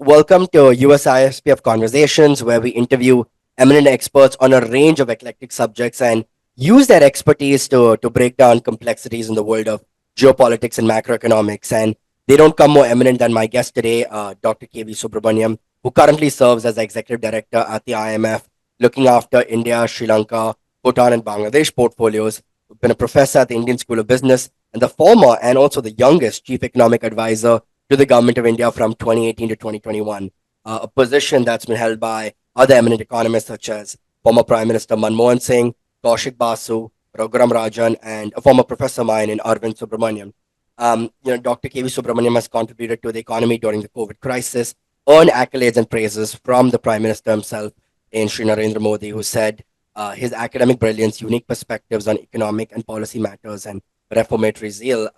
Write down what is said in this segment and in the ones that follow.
Welcome to USISPF Conversations, where we interview eminent experts on a range of eclectic subjects and use their expertise to break down complexities in the world of geopolitics and macroeconomics. And they don't come more eminent than my guest today, Dr. KV Subramanian, who currently serves as the Executive Director at the IMF, looking after India, Sri Lanka, Bhutan, and Bangladesh portfolios. Who's been a professor at the Indian School of Business and the former and also the youngest Chief Economic Advisor to the government of India from 2018 to 2021, a position that's been held by other eminent economists such as former Prime Minister Manmohan Singh, Kaushik Basu, Raghuram Rajan, and a former professor of mine in Arvind Subramanian. Dr. KV Subramanian has contributed to the economy during the COVID crisis, earned accolades and praises from the Prime Minister himself in Sri Narendra Modi, who said his academic brilliance, unique perspectives on economic and policy matters, and reformatory zeal.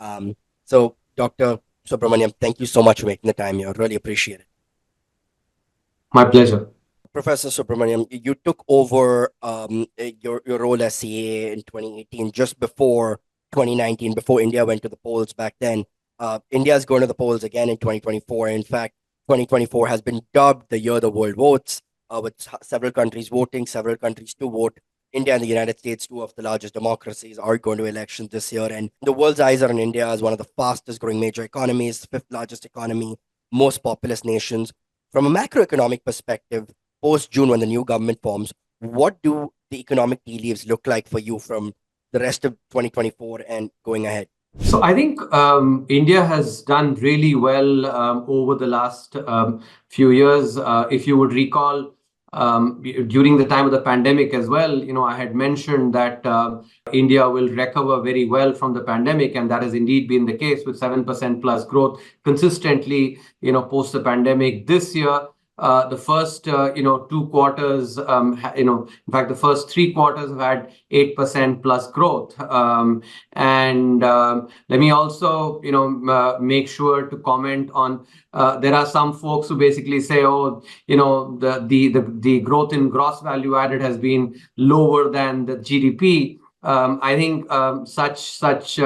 Dr. Subramaniam, thank you so much for making the time here. Really appreciate it. My pleasure. Professor Subramaniam, you took over your role as CA in 2018, just before 2019, before India went to the polls back then. India is going to the polls again in 2024. In fact, 2024 has been dubbed the year the world votes, with several countries voting, several countries to vote. India and the United States, two of the largest democracies, are going to elections this year. And the world's eyes are on India as one of the fastest growing major economies, fifth largest economy, most populous nations. From a macroeconomic perspective, post June, when the new government forms, what do the economic tea leaves look like for you from the rest of 2024 and going ahead? So I think India has done really well over the last few years. If you would recall, during the time of the pandemic as well, I had mentioned that India will recover very well from the pandemic, and that has indeed been the case with 7% plus growth consistently, post the pandemic. This year, the first, 2 quarters, in fact, the first 3 quarters have had 8% plus growth. And let me also, make sure to comment on. There are some folks who basically say, oh, the growth in gross value added has been lower than the GDP. I think such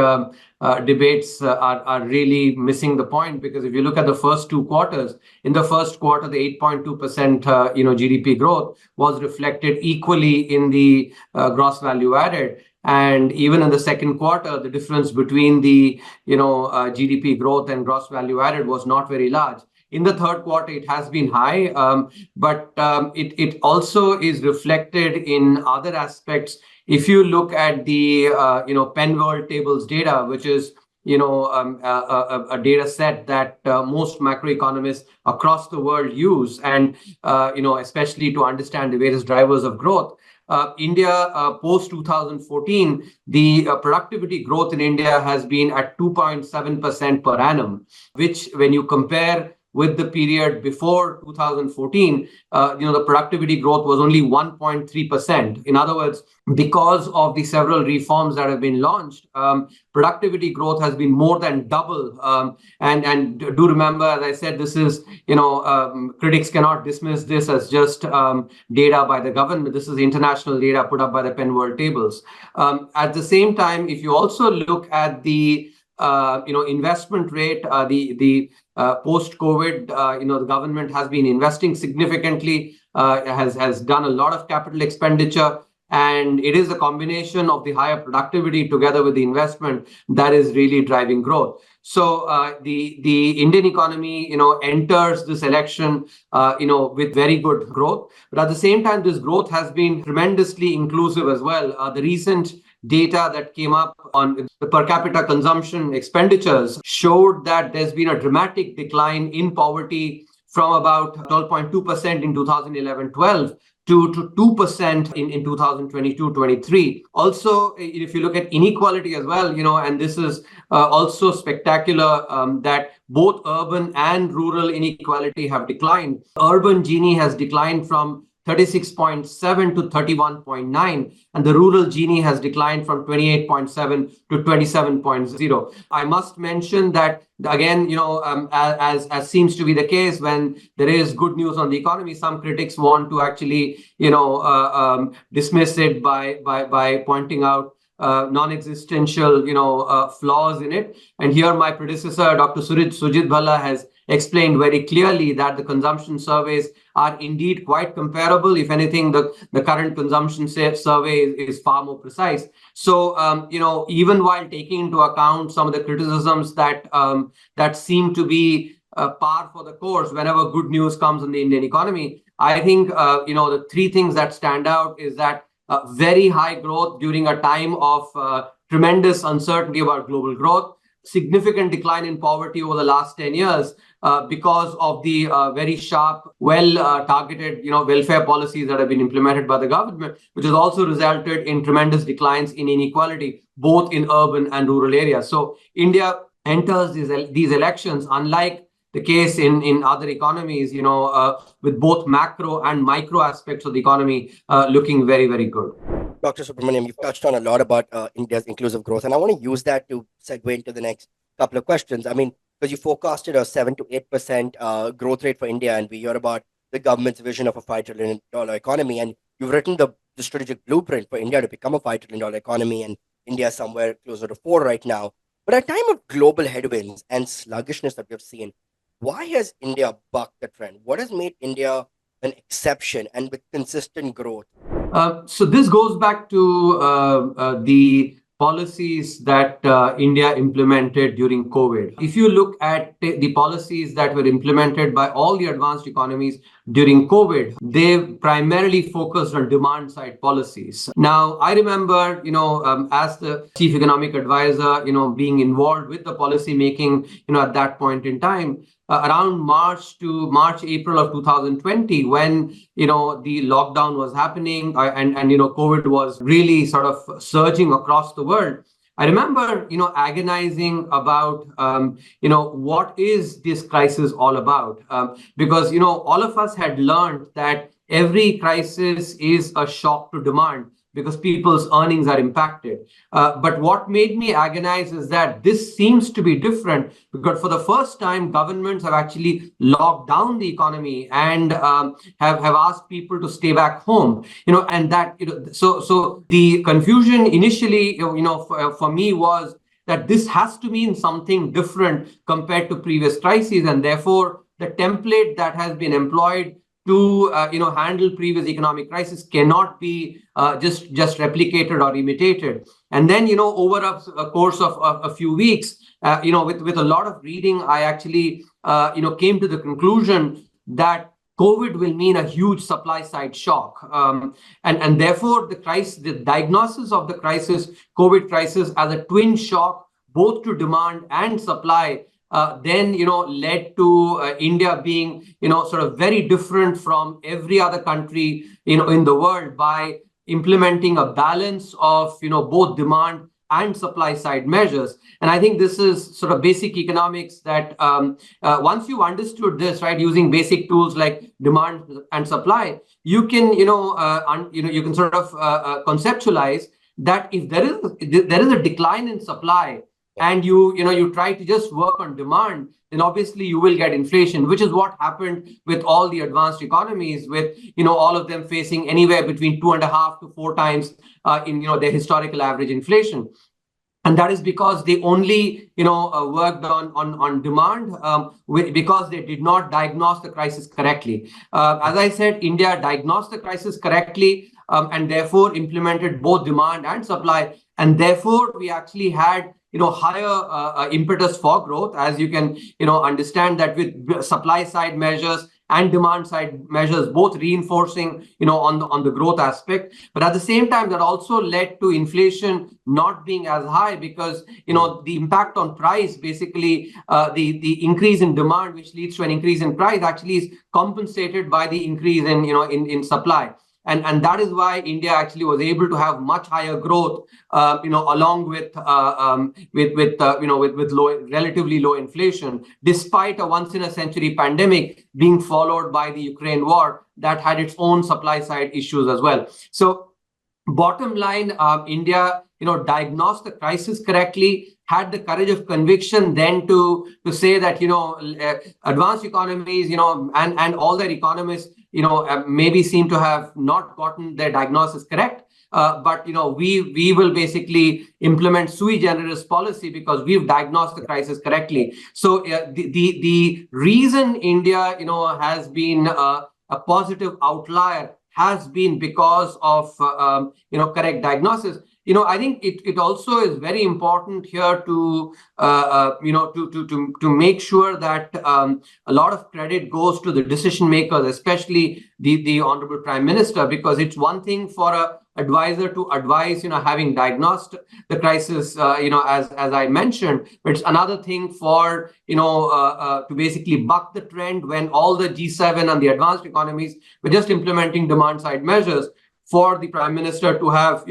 debates are really missing the point, because if you look at the first 2 quarters, in the first quarter, the 8.2% GDP growth was reflected equally in the gross value added. And even in the second quarter, the difference between the GDP growth and gross value added was not very large. In the third quarter, it has been high, but it also is reflected in other aspects. If you look at the Penworld tables data, which is a data set that most macroeconomists across the world use, and especially to understand the various drivers of growth. India, post 2014, the productivity growth in India has been at 2.7% per annum, which, when you compare with the period before 2014, the productivity growth was only 1.3%. In other words, because of the several reforms that have been launched, productivity growth has been more than double. And do remember, as I said, this is, critics cannot dismiss this as just data by the government. This is international data put up by the Penworld tables. At the same time, if you also look at the investment rate, the post-COVID, the government has been investing significantly, has done a lot of capital expenditure, and it is a combination of the higher productivity together with the investment that is really driving growth. So the Indian economy, enters this election, with very good growth. But at the same time, this growth has been tremendously inclusive as well. The recent data that came up on the per capita consumption expenditures showed that there's been a dramatic decline in poverty from about 12.2% in 2011-12 to 2% in 2022-23. Also, if you look at inequality as well, and this is also spectacular, that both urban and rural inequality have declined. Urban Gini has declined from 36.7 to 31.9, and the rural Gini has declined from 28.7 to 27.0. I must mention that, again, as seems to be the case when there is good news on the economy, some critics want to actually, dismiss it by pointing out non-existential, flaws in it. And here my predecessor, Dr. Sujit Bhalla, has explained very clearly that the consumption surveys are indeed quite comparable. If anything, the current consumption survey is far more precise. So, even while taking into account some of the criticisms that seem to be par for the course whenever good news comes in the Indian economy, I think, the three things that stand out is that very high growth during a time of tremendous uncertainty about global growth, significant decline in poverty over the last 10 years because of the very sharp, well-targeted, welfare policies that have been implemented by the government, which has also resulted in tremendous declines in inequality, both in urban and rural areas. So India enters these elections, unlike the case in other economies, with both macro and micro aspects of the economy looking very, very good. Dr. Subramanian, you've touched on a lot about India's inclusive growth, and I want to use that to segue into the next couple of questions. I mean, because you forecasted a 7 to 8% growth rate for India, and we hear about the government's vision of a $5 trillion economy, and you've written the strategic blueprint for India to become a $5 trillion economy, and India is somewhere closer to 4 right now. But at a time of global headwinds and sluggishness that we've seen, why has India bucked the trend? What has made India an exception and with consistent growth? So this goes back to the policies that India implemented during COVID. If you look at the policies that were implemented by all the advanced economies during COVID, they primarily focused on demand side policies. Now, I remember, as the chief economic advisor, being involved with the policy making, at that point in time, around March, April of 2020, when, the lockdown was happening and COVID was really sort of surging across the world. I remember, agonizing about, what is this crisis all about? Because, all of us had learned that every crisis is a shock to demand because people's earnings are impacted. But what made me agonize is that this seems to be different because for the first time, governments have actually locked down the economy and have asked people to stay back home. And that, so the confusion initially, for me was that this has to mean something different compared to previous crises, and therefore the template that has been employed to handle previous economic crisis cannot be just replicated or imitated. And then over a course of a few weeks, with a lot of reading, I actually came to the conclusion that COVID will mean a huge supply side shock, and therefore the diagnosis of the crisis, COVID crisis, as a twin shock both to demand and supply. Then led to India being sort of very different from every other country in the world by implementing a balance of both demand and supply side measures. And I think this is sort of basic economics that once you've understood this, right, using basic tools like demand and supply, you can you can sort of conceptualize that if there is a decline in supply, and you try to just work on demand, then obviously you will get inflation, which is what happened with all the advanced economies, with all of them facing anywhere between 2.5 to 4 times in their historical average inflation. And that is because they only worked on demand because they did not diagnose the crisis correctly. As I said, India diagnosed the crisis correctly and therefore implemented both demand and supply, and therefore we actually had higher impetus for growth, as you can understand that with supply side measures and demand side measures both reinforcing on the growth aspect. But at the same time, that also led to inflation not being as high because the impact on price, basically the increase in demand, which leads to an increase in price, actually is compensated by the increase in supply. And that is why India actually was able to have much higher growth, along with relatively low inflation, despite a once-in-a-century pandemic being followed by the Ukraine war that had its own supply side issues as well. So, bottom line, India, diagnosed the crisis correctly, had the courage of conviction then to say that advanced economies, and all their economists maybe seem to have not gotten their diagnosis correct. but we will basically implement sui generis policy because we've diagnosed the crisis correctly. So the reason India has been a positive outlier has been because of correct diagnosis. I think it also is very important here to to make sure that a lot of credit goes to the decision makers, especially the Honorable Prime Minister, because it's one thing for a advisor to advise, having diagnosed the crisis, as I mentioned, but it's another thing for, to basically buck the trend when all the G7 and the advanced economies were just implementing demand side measures, for the Prime Minister to have,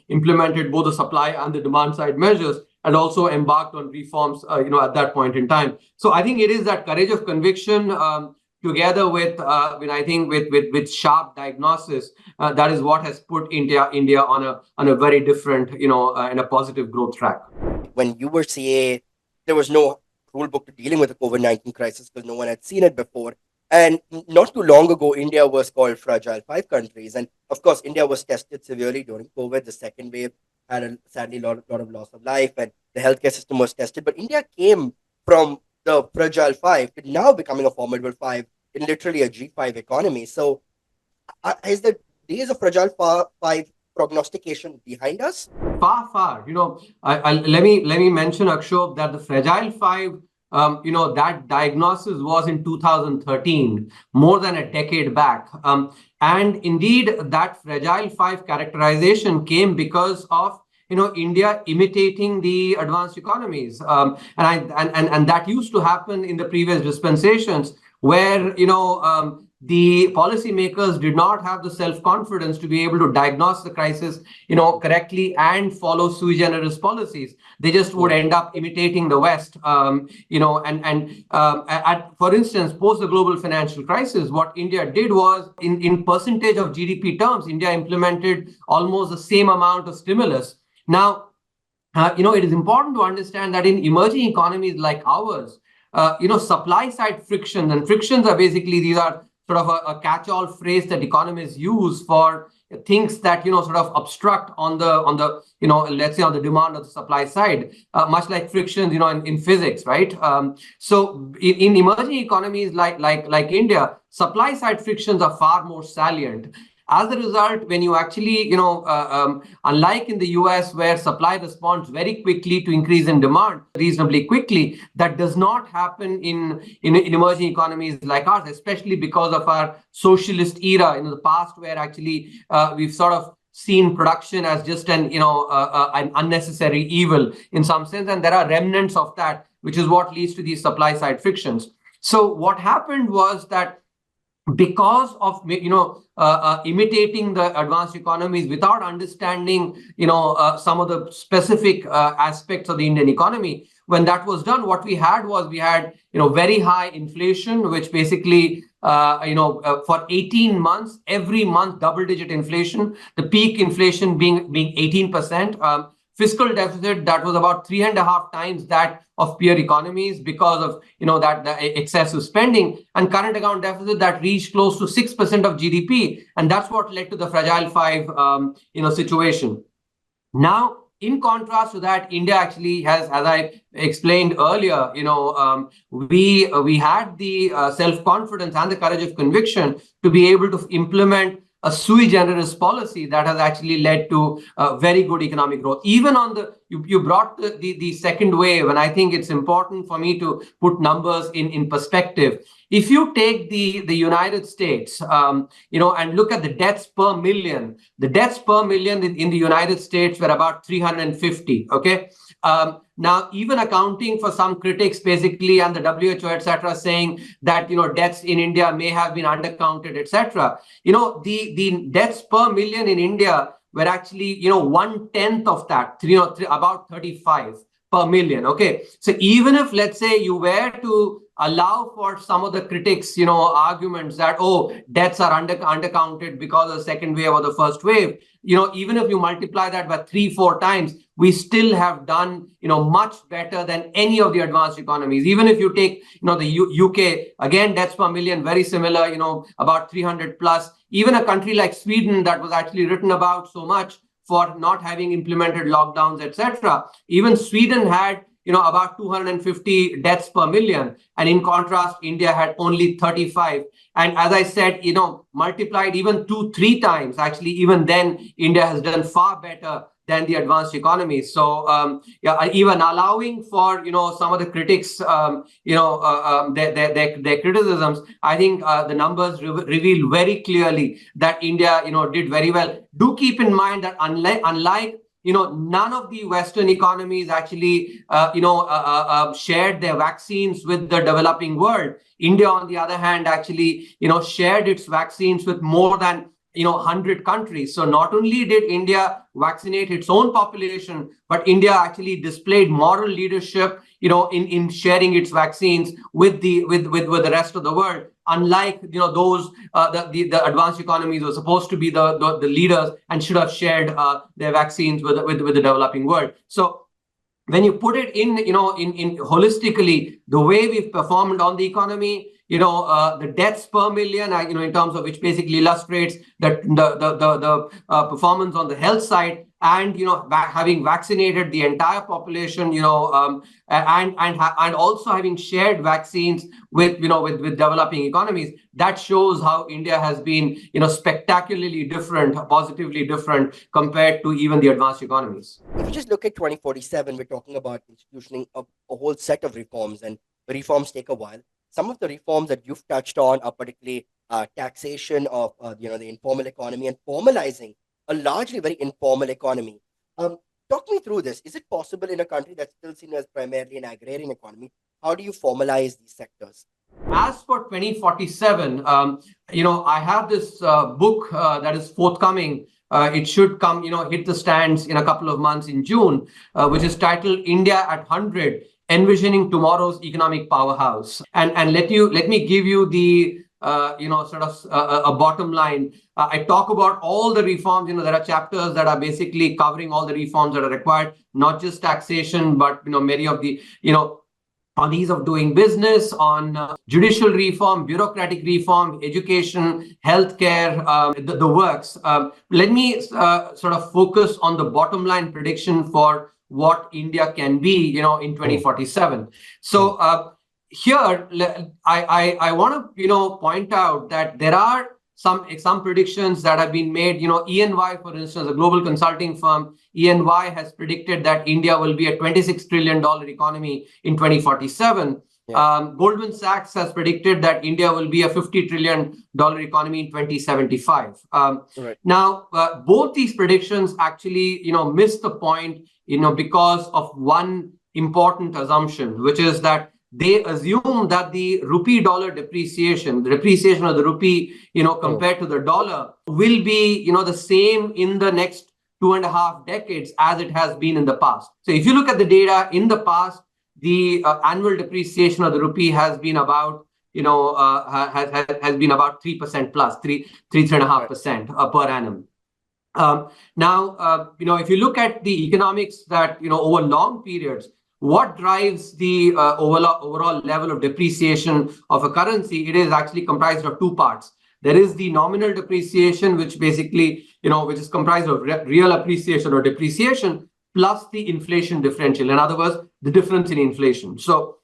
implemented both the supply and the demand side measures and also embarked on reforms, at that point in time. So I think it is that courage of conviction, together with, I think with sharp diagnosis, that is what has put India on a very different, and a positive growth track. When you were CA, there was no rule book to dealing with the COVID-19 crisis because no one had seen it before. And not too long ago, India was called Fragile Five countries. And of course, India was tested severely during COVID. The second wave had sadly a lot of loss of life, and the healthcare system was tested. But India came from the Fragile Five to now becoming a formidable five in literally a G5 economy. So is the days of Fragile Five prognostication behind us? Far. Let me mention, Akshobh, that the Fragile Five, that diagnosis was in 2013, more than a decade back. And indeed, that Fragile Five characterization came because of India imitating the advanced economies, and that used to happen in the previous dispensations, where the policymakers did not have the self-confidence to be able to diagnose the crisis, correctly and follow sui generis policies. They just would end up imitating the West, for instance, post the global financial crisis, what India did was, in percentage of GDP terms, India implemented almost the same amount of stimulus. Now, it is important to understand that in emerging economies like ours, supply side frictions, and frictions are basically, these are sort of a catch-all phrase that economists use for things that sort of obstruct on the let's say on the demand or the supply side, much like frictions in physics, right? So in emerging economies like India, supply side frictions are far more salient. As a result, when you actually, unlike in the US, where supply responds very quickly to increase in demand reasonably quickly, that does not happen in emerging economies like ours, especially because of our socialist era in the past, where actually we've sort of seen production as just an unnecessary evil in some sense, and there are remnants of that, which is what leads to these supply side frictions. So what happened was that, because of imitating the advanced economies without understanding some of the specific aspects of the Indian economy, when that was done, what we had very high inflation, which basically for 18 months, every month double-digit inflation, the peak inflation being 18%. Fiscal deficit that was about 3.5 times that of peer economies because of that the excessive spending, and current account deficit that reached close to 6% of GDP, and that's what led to the Fragile Five situation. Now, in contrast to that, India actually has, as I explained earlier, we had the self-confidence and the courage of conviction to be able to implement a sui generis policy that has actually led to very good economic growth. Even on you brought the second wave, and I think it's important for me to put numbers in perspective. If you take the United States, and look at the deaths per million, the deaths per million in the United States were about 350. Okay. Now, even accounting for some critics, basically, and the WHO, etc., saying that deaths in India may have been undercounted, etc. The deaths per million in India were actually 1/10 of that, about 35 per million. Okay, so even if, let's say, you were to allow for some of the critics, arguments that deaths are undercounted because of the second wave or the first wave, even if you multiply that by 3-4 times, we still have done much better than any of the advanced economies. Even if you take the UK, again, deaths per million very similar, about 300 plus. Even a country like Sweden, that was actually written about so much for not having implemented lockdowns, etc. Even Sweden had about 250 deaths per million. And in contrast, India had only 35. And as I said, multiplied even 2-3 times, actually, even then, India has done far better than the advanced economies. So, even allowing for, some of the critics, their criticisms, I think the numbers reveal very clearly that India, did very well. Do keep in mind that unlike none of the Western economies actually, shared their vaccines with the developing world. India, on the other hand, actually, shared its vaccines with more than 100 countries. So not only did India vaccinate its own population, but India actually displayed moral leadership, in sharing its vaccines with the rest of the world. Unlike those the advanced economies were supposed to be the leaders and should have shared their vaccines with the developing world. So when you put it in holistically, the way we've performed on the economy, the deaths per million, in terms of which basically illustrates that the performance on the health side, and having vaccinated the entire population, and also having shared vaccines with developing economies, that shows how India has been spectacularly different, positively different compared to even the advanced economies. If you just look at 2047, we're talking about institutioning a whole set of reforms, and reforms take a while. Some of the reforms that you've touched on are particularly taxation of the informal economy and formalizing a largely very informal economy. Talk me through this. Is it possible in a country that's still seen as primarily an agrarian economy? How do you formalize these sectors? As for 2047, I have this book that is forthcoming. It should come, hit the stands in a couple of months in June, which is titled India at 100, Envisioning Tomorrow's Economic Powerhouse. And let me give you the sort of a bottom line. I talk about all the reforms. There are chapters that are basically covering all the reforms that are required, not just taxation, but many of the on ease of doing business, on judicial reform, bureaucratic reform, education, healthcare, the works. Let me sort of focus on the bottom line prediction for what India can be, in 2047. So here, I want to, point out that there are some predictions that have been made. EY, for instance, a global consulting firm, EY has predicted that India will be a $26 trillion economy in 2047. Yeah. Goldman Sachs has predicted that India will be a $50 trillion economy in 2075. Right. Now, both these predictions actually, miss the point, because of one important assumption, which is that they assume that the rupee dollar depreciation, the depreciation of the rupee, compared to the dollar, will be, the same in the next 2.5 decades as it has been in the past. So if you look at the data in the past, the annual depreciation of the rupee has been about, has been about 3% plus, 3.5% per annum. Now, if you look at the economics that, over long periods, what drives the overall level of depreciation of a currency? It is actually comprised of two parts. There is the nominal depreciation, which basically, which is comprised of real appreciation or depreciation, plus the inflation differential. In other words, the difference in inflation. So,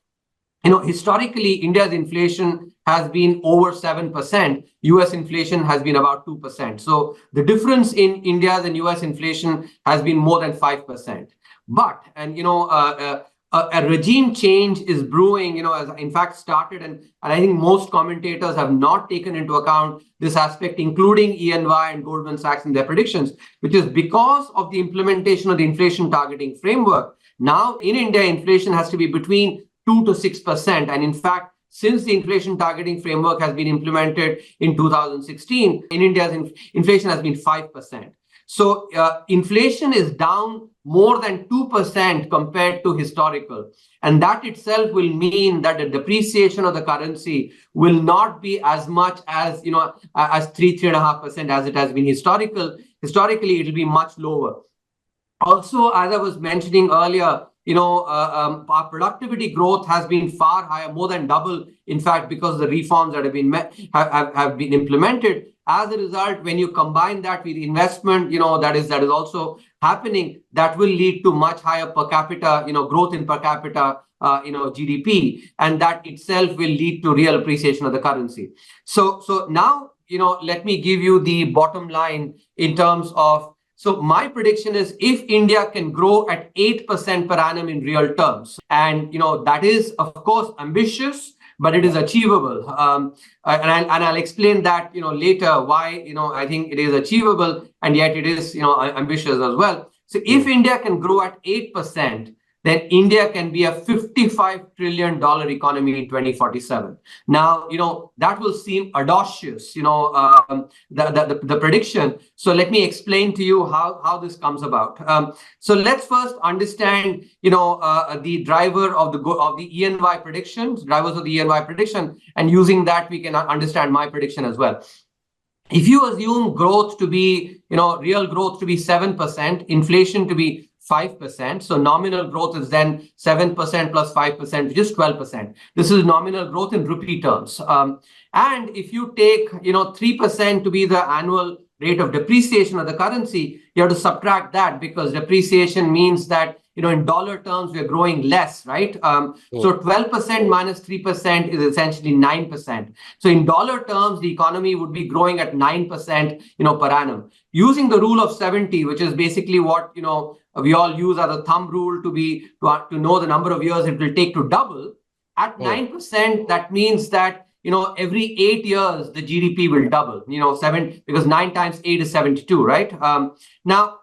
historically, India's inflation has been over 7%. US inflation has been about 2%. So the difference in India's and US inflation has been more than 5%. But, a regime change is brewing, as in fact started, and I think most commentators have not taken into account this aspect, including EY and Goldman Sachs in their predictions, which is because of the implementation of the inflation targeting framework. Now, in India, inflation has to be between 2 to 6%. And in fact, since the inflation targeting framework has been implemented in 2016, in India's inflation has been 5%. So inflation is down more than 2% compared to historical. And that itself will mean that the depreciation of the currency will not be as much as, as 3.5% as it has been historically. It will be much lower. Also, as I was mentioning earlier, our productivity growth has been far higher, more than double, in fact, because the reforms that have been have been implemented. As a result, when you combine that with investment, that is also happening, that will lead to much higher per capita, growth in per capita, GDP, and that itself will lead to real appreciation of the currency. So now, let me give you the bottom line in terms of. So my prediction is, if India can grow at 8% per annum in real terms, and that is of course ambitious, but it is achievable. And I'll explain that later why I think it is achievable, and yet it is ambitious as well. So if India can grow at 8%, then India can be a $55 trillion economy in 2047. Now, that will seem audacious, the prediction. So let me explain to you how this comes about. So let's first understand, the driver of the ENY predictions, drivers of the ENY prediction, and using that we can understand my prediction as well. If you assume growth to be, real growth to be 7%, inflation to be 5%. So nominal growth is then 7% plus 5%, which is 12%. This is nominal growth in rupee terms. And if you take, 3% to be the annual rate of depreciation of the currency, you have to subtract that, because depreciation means that, in dollar terms, we are growing less, right? So 12% minus 3% is essentially 9%. So in dollar terms, the economy would be growing at 9%, per annum. Using the rule of 70, which is basically what, we all use as a thumb rule to know the number of years it will take to double. At 9%, that means that, every 8 years, the GDP will double, because 9 times 8 is 72, right? Now,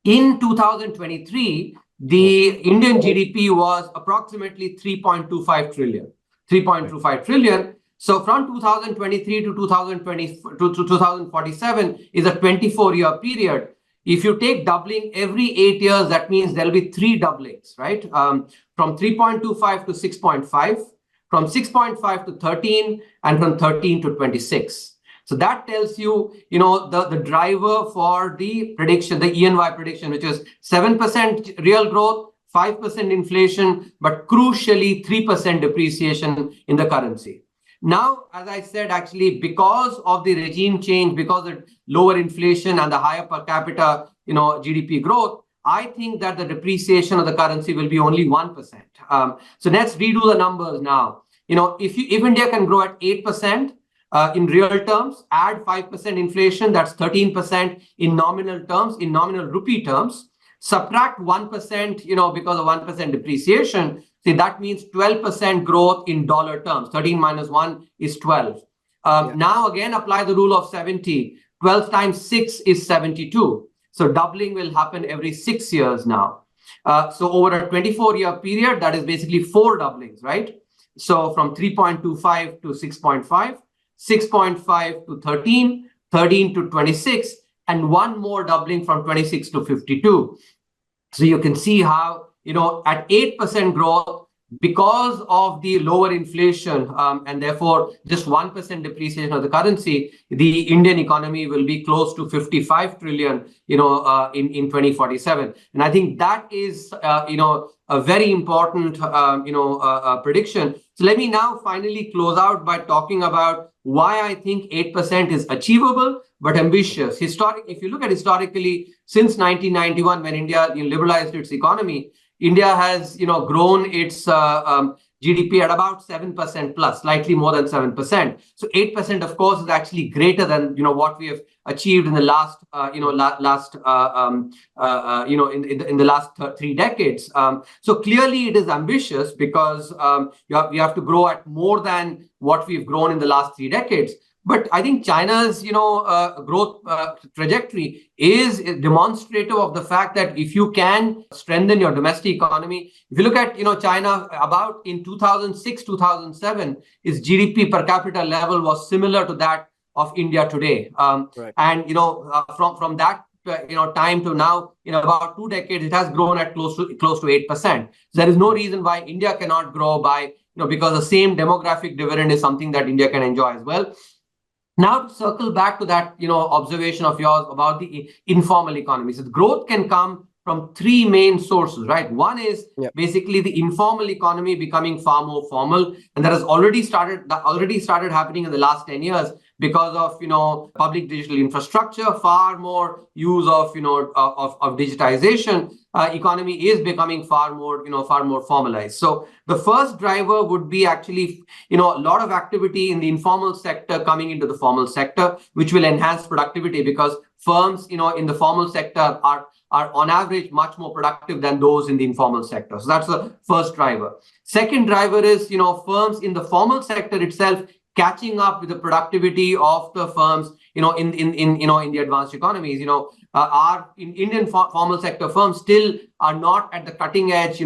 in 2023, the Indian GDP was approximately 3.25 trillion. 3.25 trillion. So from 2023 to 2047 is a 24-year period. If you take doubling every 8 years, that means there'll be 3 doublings, right? From 3.25 to 6.5, from 6.5 to 13, and from 13 to 26. So that tells you, the driver for the prediction, the ENY prediction, which is 7% real growth, 5% inflation, but crucially 3% depreciation in the currency. Now, as I said, actually, because of the regime change, because of lower inflation and the higher per capita, GDP growth, I think that the depreciation of the currency will be only 1%. So let's redo the numbers now. If India can grow at 8%, in real terms, add 5% inflation, that's 13% in nominal terms, in nominal rupee terms, subtract 1%, because of 1% depreciation, see, that means 12% growth in dollar terms. 13 minus 1 is 12. Now, again, apply the rule of 70. 12 times 6 is 72. So doubling will happen every 6 years now. So over a 24-year period, that is basically 4 doublings, right? So from 3.25 to 6.5. 6.5 to 13, 13 to 26, and one more doubling from 26 to 52. So you can see how, at 8% growth, because of the lower inflation, and therefore just 1% depreciation of the currency, the Indian economy will be close to 55 trillion, in 2047. And I think that is, a very important, prediction. So let me now finally close out by talking about why I think 8% is achievable but ambitious. If you look at historically, since 1991, when India liberalized its economy, India has grown its GDP at about 7% plus, slightly more than 7%. So 8%, of course, is actually greater than what we have achieved in the last in the last 3 decades. So clearly, it is ambitious because we have to grow at more than what we've grown in the last 3 decades. But I think China's, growth trajectory is demonstrative of the fact that if you can strengthen your domestic economy, if you look at, China, about in 2006, 2007, its GDP per capita level was similar to that of India today. Right. And, from that, time to now, in about 2 decades, it has grown at close to 8%. So there is no reason why India cannot grow by, because the same demographic dividend is something that India can enjoy as well. Now, to circle back to that, observation of yours about the informal economy. So growth can come from three main sources, right? One is Yeah. basically the informal economy becoming far more formal, and that has already started happening in the last 10 years because of public digital infrastructure, far more use of of digitization. Economy is becoming far more formalized. So the first driver would be actually a lot of activity in the informal sector coming into the formal sector, which will enhance productivity, because firms in the formal sector are on average much more productive than those in the informal sector. So that's the first driver. Second driver is firms in the formal sector itself catching up with the productivity of the firms in the advanced economies. Our Indian formal sector firms still are not at the cutting edge,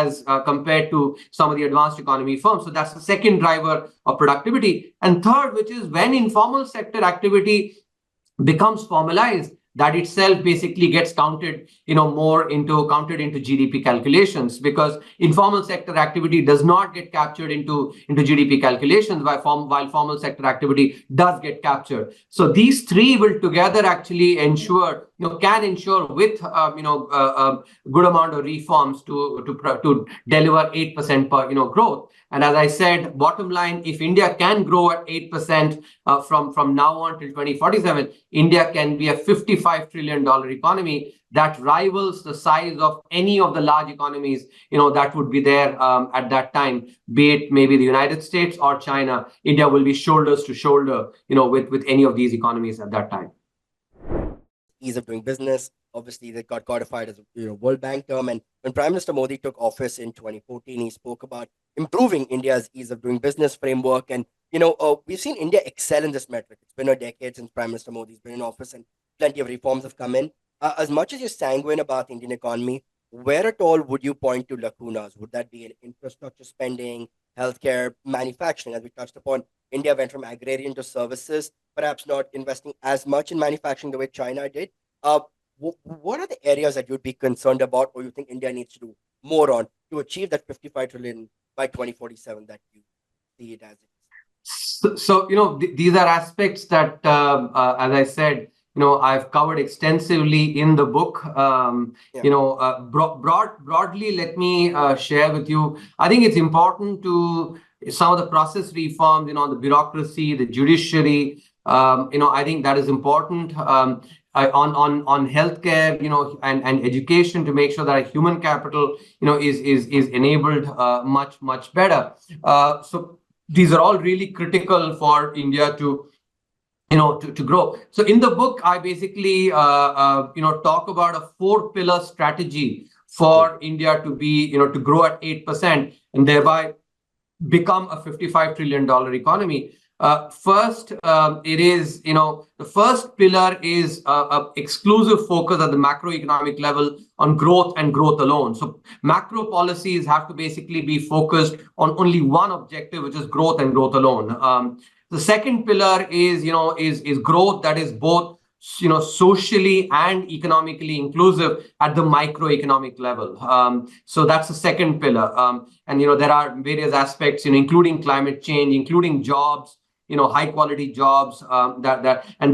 as compared to some of the advanced economy firms. So that's the second driver of productivity. And third, which is when informal sector activity becomes formalized, that itself basically gets counted into GDP calculations, because informal sector activity does not get captured into GDP calculations, while formal sector activity does get captured. So these three will together actually can ensure with good amount of reforms to deliver 8% per growth. And as I said, bottom line, if India can grow at 8% from now on till 2047, India can be a $55 trillion economy that rivals the size of any of the large economies that would be there at that time, be it maybe the United States or China. India will be shoulders to shoulder with any of these economies at that time. Ease of doing business. Obviously, that got codified as a World Bank term. And when Prime Minister Modi took office in 2014, he spoke about improving India's ease of doing business framework. And we've seen India excel in this metric. It's been a decade since Prime Minister Modi's been in office, and plenty of reforms have come in. As much as you're sanguine about the Indian economy, where at all would you point to lacunas? Would that be in infrastructure spending, healthcare, manufacturing? As we touched upon, India went from agrarian to services, perhaps not investing as much in manufacturing the way China did. Uh, what are the areas that you'd be concerned about, or you think India needs to do more on to achieve that 55 trillion by 2047 that you see it as? So these are aspects that, as I said, I've covered extensively in the book. Broadly, let me share with you. I think it's important to some of the process reforms, the bureaucracy, the judiciary. I think that is important. On healthcare, and education, to make sure that human capital, is enabled much better. So these are all really critical for India to grow. So in the book, I basically talk about a 4-pillar strategy for India to be to grow at 8% and thereby become a $55 trillion economy. First, it is the first pillar is a exclusive focus at the macroeconomic level on growth and growth alone. So macro policies have to basically be focused on only one objective, which is growth and growth alone. The second pillar is growth that is both socially and economically inclusive at the microeconomic level. So that's the second pillar. And there are various aspects, including climate change, including jobs, high quality jobs, and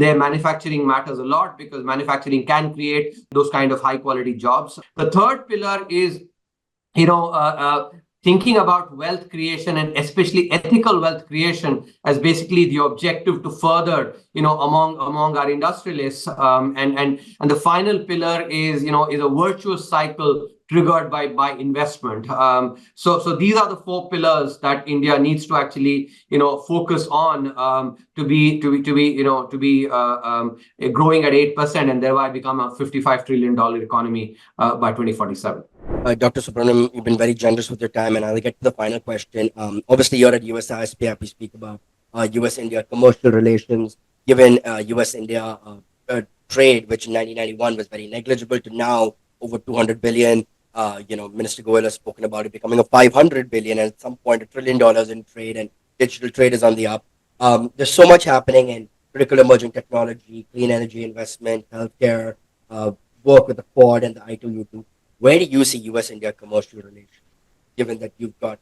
their manufacturing matters a lot, because manufacturing can create those kind of high quality jobs. The third pillar is thinking about wealth creation, and especially ethical wealth creation, as basically the objective to further among our industrialists. And the final pillar is a virtuous cycle triggered by investment. So these are the 4 pillars that India needs to actually focus on to be growing at 8% and thereby become a $55 trillion economy by 2047. Dr. Subramanian, you've been very generous with your time, and I'll get to the final question. Obviously, you're at USISPF. We speak about US-India commercial relations, given US-India trade, which in 1991 was very negligible, to now over 200 billion. Minister Goyal has spoken about it becoming a 500 billion, and at some point $1 trillion in trade, and digital trade is on the up. There's so much happening in critical emerging technology, clean energy investment, healthcare, work with the Quad and the I2U2. Where do you see US-India commercial relations, given that you've got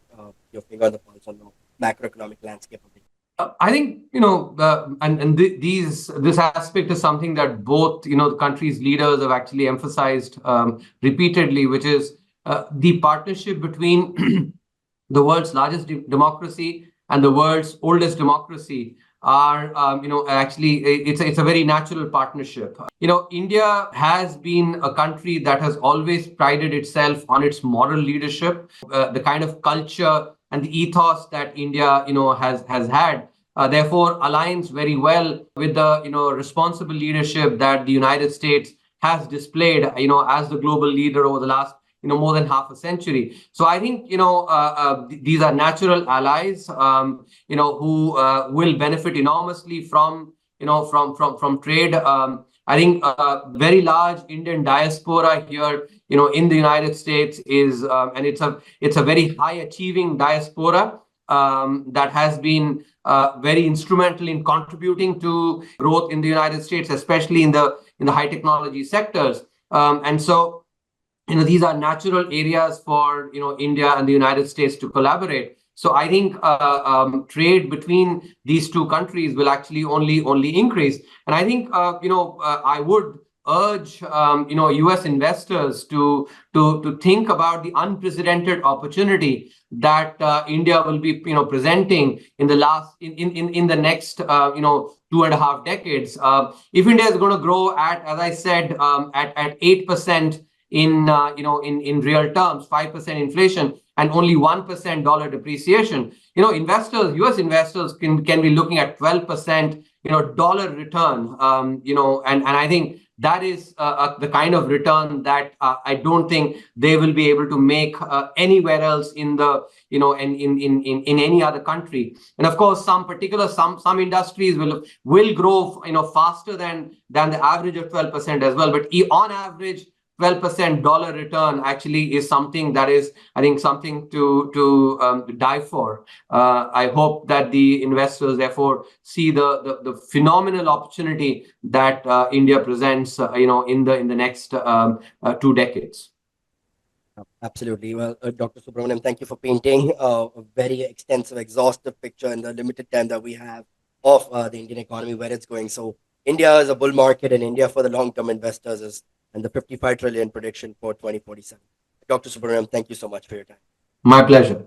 your finger on the pulse on the macroeconomic landscape of it? I think, this aspect is something that both, the country's leaders have actually emphasized repeatedly, which is the partnership between the world's largest democracy and the world's oldest democracy are, actually, it's a very natural partnership. India has been a country that has always prided itself on its moral leadership, the kind of culture and the ethos that India, has had. Therefore, aligns very well with the, responsible leadership that the United States has displayed, as the global leader over the last, more than half a century. So I think, these are natural allies, who will benefit enormously from, from trade. I think very large Indian diaspora here, in the United States is, and it's a very high achieving diaspora that has been very instrumental in contributing to growth in the United States, especially in the high technology sectors. And so, these are natural areas for, India and the United States to collaborate. So I think trade between these two countries will actually only increase. And I think I would urge U.S. investors to think about the unprecedented opportunity that India will be presenting in the next 2.5 decades. If India is going to grow at, as I said, at 8% in real terms, 5% inflation, and only 1% dollar depreciation, U.S. investors can be looking at 12% dollar return, and I think that is the kind of return that I don't think they will be able to make anywhere else in the in any other country. And of course, some industries will grow faster than the average of 12% as well. But on average, 12% dollar return actually is something that is, I think, something to die for. I hope that the investors therefore see the phenomenal opportunity that India presents, in the next 2 decades. Absolutely. Well, Dr. Subramanian, thank you for painting a very extensive, exhaustive picture in the limited time that we have of the Indian economy, where it's going. So, India is a bull market, and India for the long term investors is, and the 55 trillion prediction for 2047. Dr. Subramanian, thank you so much for your time. My pleasure.